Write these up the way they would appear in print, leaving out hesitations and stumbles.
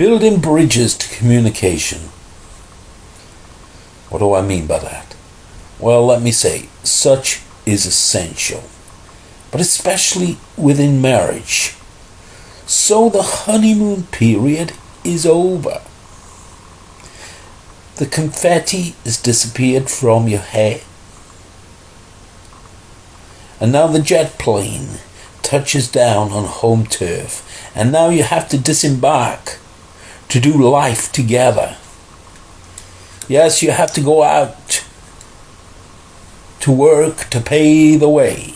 Building bridges to communication. What do I mean by that? Well, let me say, such is essential, but especially within marriage. So the honeymoon period is over. The confetti has disappeared from your hair. And now the jet plane touches down on home turf. And now you have to disembark to do life together. Yes, you have to go out to work to pay the way.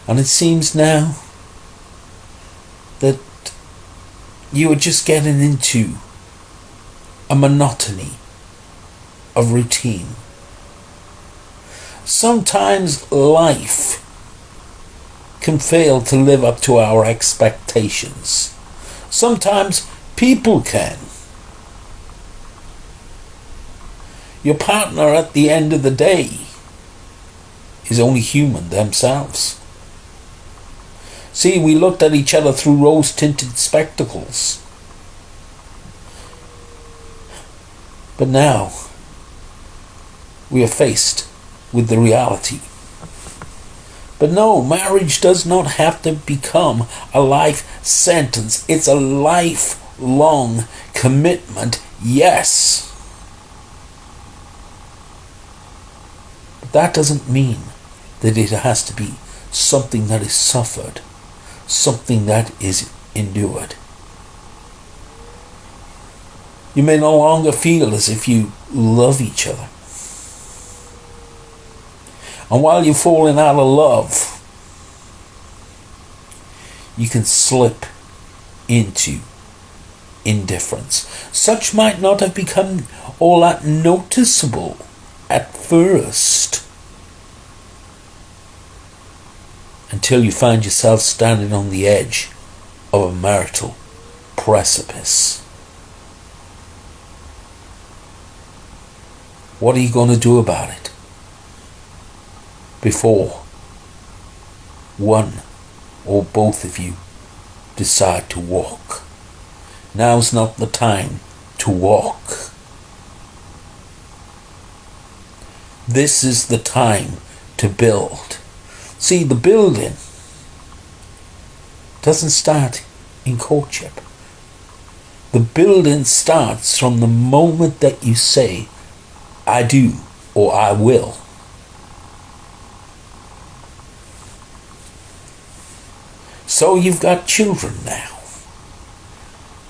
And it seems now that you are just getting into a monotony of routine. Sometimes life can fail to live up to our expectations. Sometimes people can. Your partner at the end of the day is only human themselves. See, we looked at each other through rose-tinted spectacles. But now we are faced with the reality. But no, marriage does not have to become a life sentence. It's a lifelong commitment, yes. But that doesn't mean that it has to be something that is suffered, something that is endured. You may no longer feel as if you love each other. And while you're falling out of love, you can slip into indifference. Such might not have become all that noticeable at first, until you find yourself standing on the edge of a marital precipice. What are you going to do about it before one or both of you decide to walk? Now's not the time to walk. This is the time to build. See, the building doesn't start in courtship. The building starts from the moment that you say, I do, or I will. So you've got children now.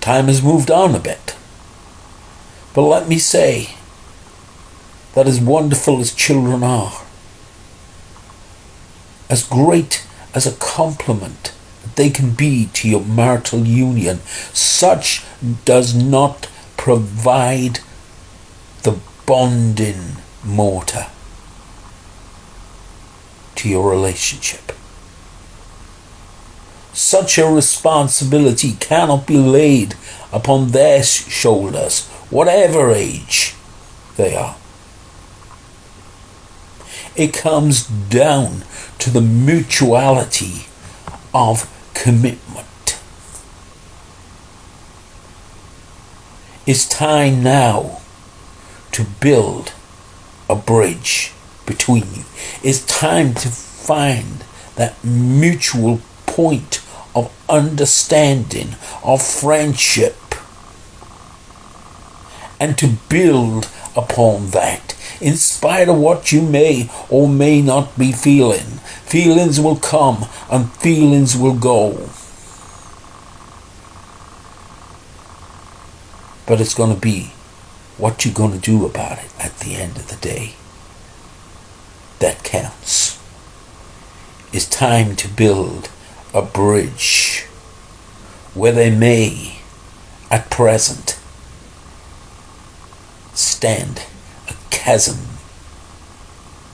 Time has moved on a bit. But let me say that as wonderful as children are, as great as a compliment that they can be to your marital union, such does not provide the bonding mortar to your relationship. Such a responsibility cannot be laid upon their shoulders, whatever age they are. It comes down to the mutuality of commitment. It's time now to build a bridge between you. It's time to find that mutual point of understanding, of friendship, and to build upon that. In spite of what you may or may not be feeling, feelings will come and feelings will go. But it's going to be what you're going to do about it at the end of the day that counts. It's time to build a bridge where they may, at present, stand a chasm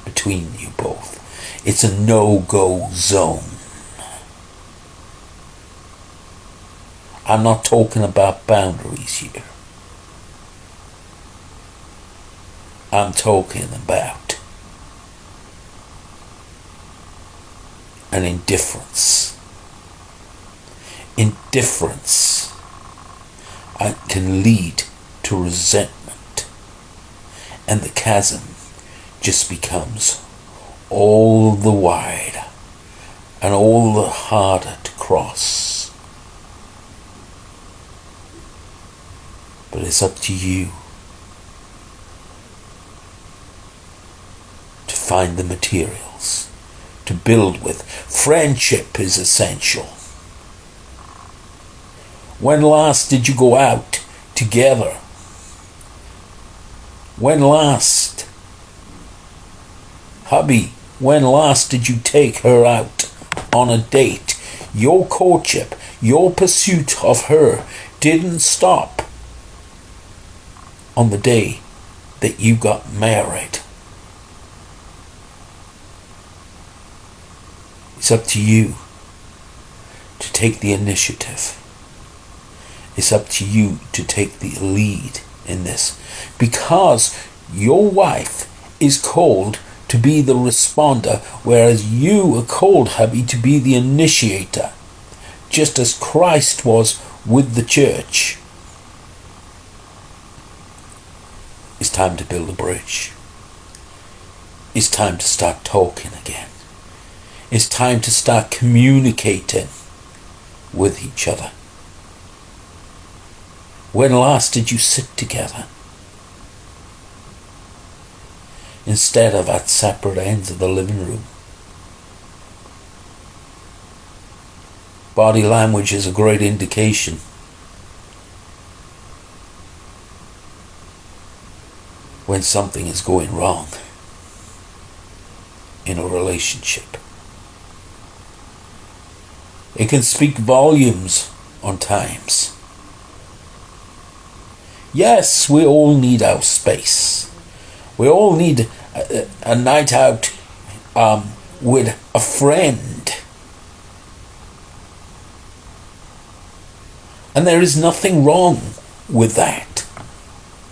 between you both. It's a no-go zone. I'm not talking about boundaries here. I'm talking about an indifference. Indifference can lead to resentment, and the chasm just becomes all the wider and all the harder to cross. But it's up to you to find the materials to build with. Friendship is essential. When last did you go out together? When last, hubby, when last did you take her out on a date? Your courtship, your pursuit of her didn't stop on the day that you got married. It's up to you to take the initiative. It's up to you to take the lead in this, because your wife is called to be the responder, whereas you are called, hubby, to be the initiator, just as Christ was with the church. It's time to build a bridge. It's time to start talking again. It's time to start communicating with each other. When last did you sit together? Instead of at separate ends of the living room. Body language is a great indication. When something is going wrong in a relationship. It can speak volumes on times. Yes, we all need our space. We all need a night out with a friend. And there is nothing wrong with that.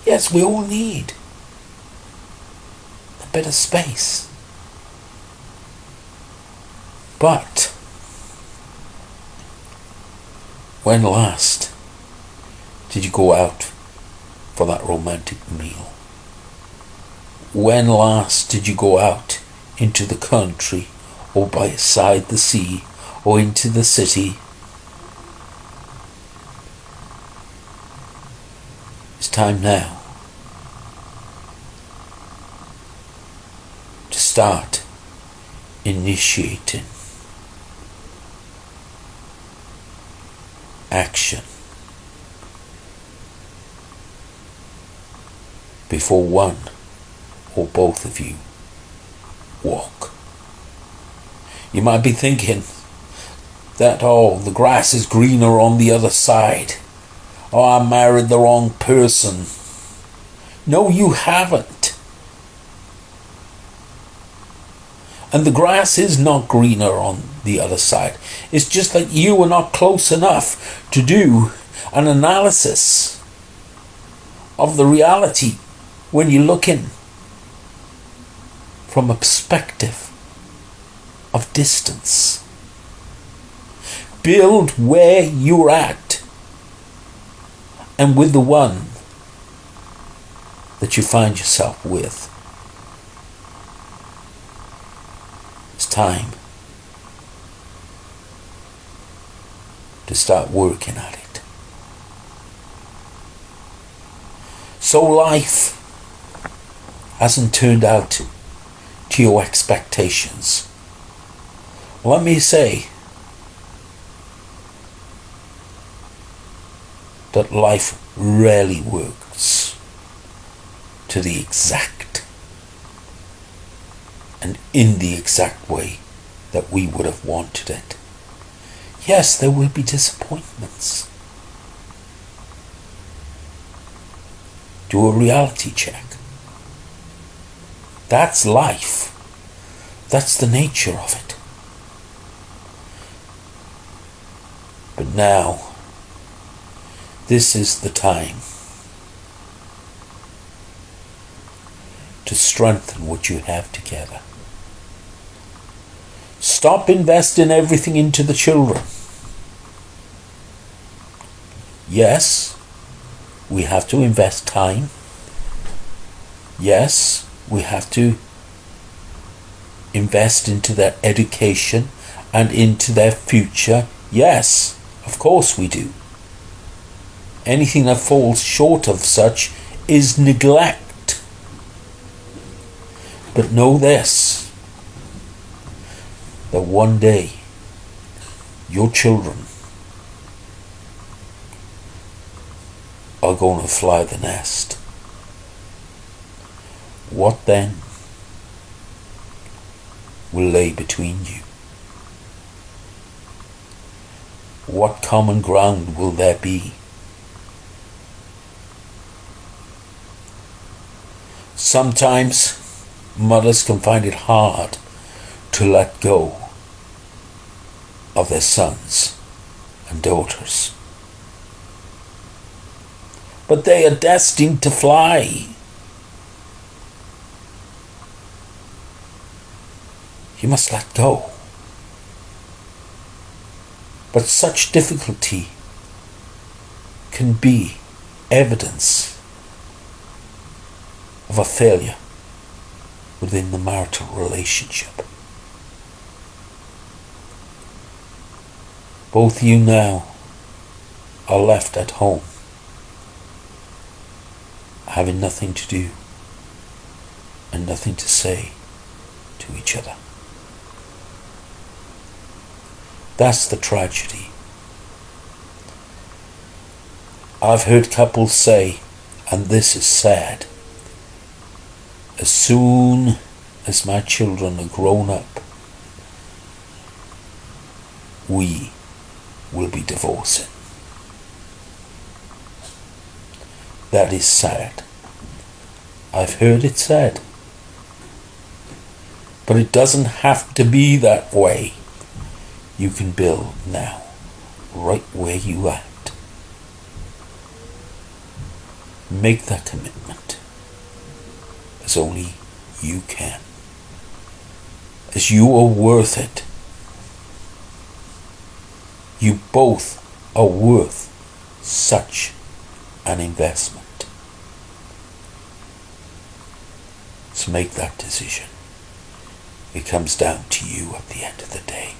Yes, we all need a bit of space. But when last did you go out for that romantic meal? When last did you go out into the country or beside the sea or into the city? It's time now to start initiating action before one or both of you walk. You might be thinking that, oh, the grass is greener on the other side. Oh, I married the wrong person. No, you haven't. And the grass is not greener on the other side. It's just that you were not close enough to do an analysis of the reality when you're looking from a perspective of distance. Build where you're at and with the one that you find yourself with. It's time to start working at it. So life hasn't turned out to your expectations. Let me say that life rarely works to the exact and in the exact way that we would have wanted it. Yes, there will be disappointments. Do a reality check. That's life. That's the nature of it. But now, this is the time to strengthen what you have together. Stop investing everything into the children. Yes, we have to invest time. Yes, we have to invest into their education and into their future. Yes, of course we do. Anything that falls short of such is neglect. But know this, that one day your children are going to fly the nest. What then will lay between you? What common ground will there be? Sometimes mothers can find it hard to let go of their sons and daughters. But they are destined to fly. You must let go. But such difficulty can be evidence of a failure within the marital relationship. Both you now are left at home, having nothing to do and nothing to say to each other. That's the tragedy. I've heard couples say, and this is sad, as soon as my children are grown up, we will be divorcing. That is sad. I've heard it said. But it doesn't have to be that way. You can build now, right where you at. Make that commitment as only you can. As you are worth it. You both are worth such an investment. So make that decision. It comes down to you at the end of the day.